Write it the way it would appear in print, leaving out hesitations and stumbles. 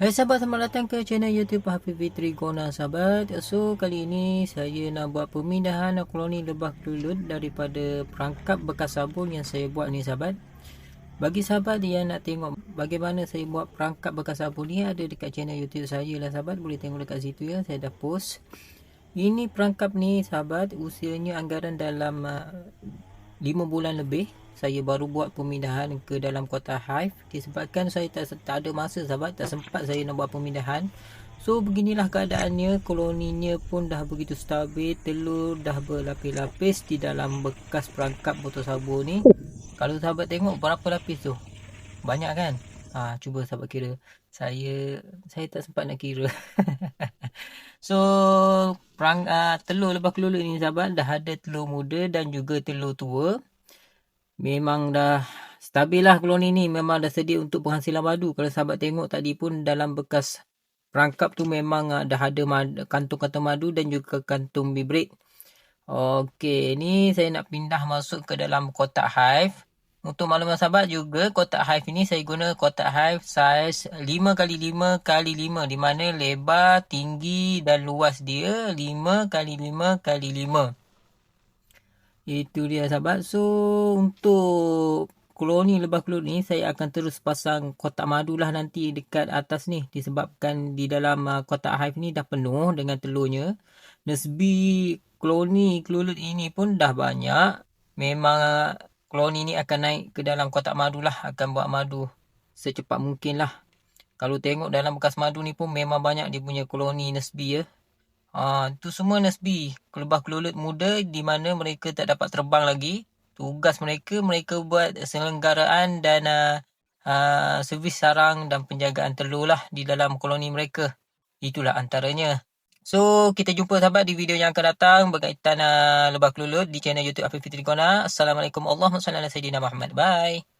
Hai sahabat, selamat datang ke channel YouTube Hafiz Fitri Gona sahabat. So kali ini saya nak buat pemindahan koloni lebah kelulut daripada perangkap bekas sabun yang saya buat ni sahabat. Bagi sahabat yang nak tengok bagaimana saya buat perangkap bekas sabun ni, ada dekat channel YouTube saya lah sahabat. Boleh tengok dekat situ ya, saya dah post. Ini perangkap ni sahabat, usianya anggaran dalam 5 bulan lebih. Saya baru buat pemindahan ke dalam kotak hive disebabkan saya tak ada masa sahabat, tak sempat saya nak buat pemindahan. So beginilah keadaannya, koloninya pun dah begitu stabil, telur dah berlapis-lapis di dalam bekas perangkap botol sabun ni. Kalau sahabat tengok berapa lapis tu? Banyak kan? Cuba sahabat kira. Saya tak sempat nak kira. So telur lebah kelulut ni sahabat dah ada telur muda dan juga telur tua. Memang dah stabil lah koloni ni, memang dah sedia untuk penghasilan madu. Kalau sahabat tengok tadi pun dalam bekas perangkap tu memang dah ada kantung-kantung madu dan juga kantung bibrit. Okey, ni saya nak pindah masuk ke dalam kotak hive. Untuk makluman sahabat juga, kotak hive ini saya guna kotak hive saiz 5x5x5, di mana lebar, tinggi dan luas dia 5x5x5. Itu dia sahabat. So untuk koloni lebah kelulut ni saya akan terus pasang kotak madu lah nanti dekat atas ni, disebabkan di dalam kotak hive ni dah penuh dengan telurnya. Nesbi koloni kelulut ini pun dah banyak. Memang koloni ni akan naik ke dalam kotak madu lah, akan buat madu secepat mungkin lah. Kalau tengok dalam bekas madu ni pun memang banyak dia punya koloni nesbi ya. Itu semua nesbi lebah kelulut muda di mana mereka tak dapat terbang lagi. Tugas mereka buat selenggaraan dan servis sarang dan penjagaan telur lah di dalam koloni mereka. Itulah antaranya. So kita jumpa sahabat di video yang akan datang berkaitan lebah kelulut di channel YouTube Hafiz Fitri Gona. Assalamualaikum warahmatullahi wabarakatuh. Bye.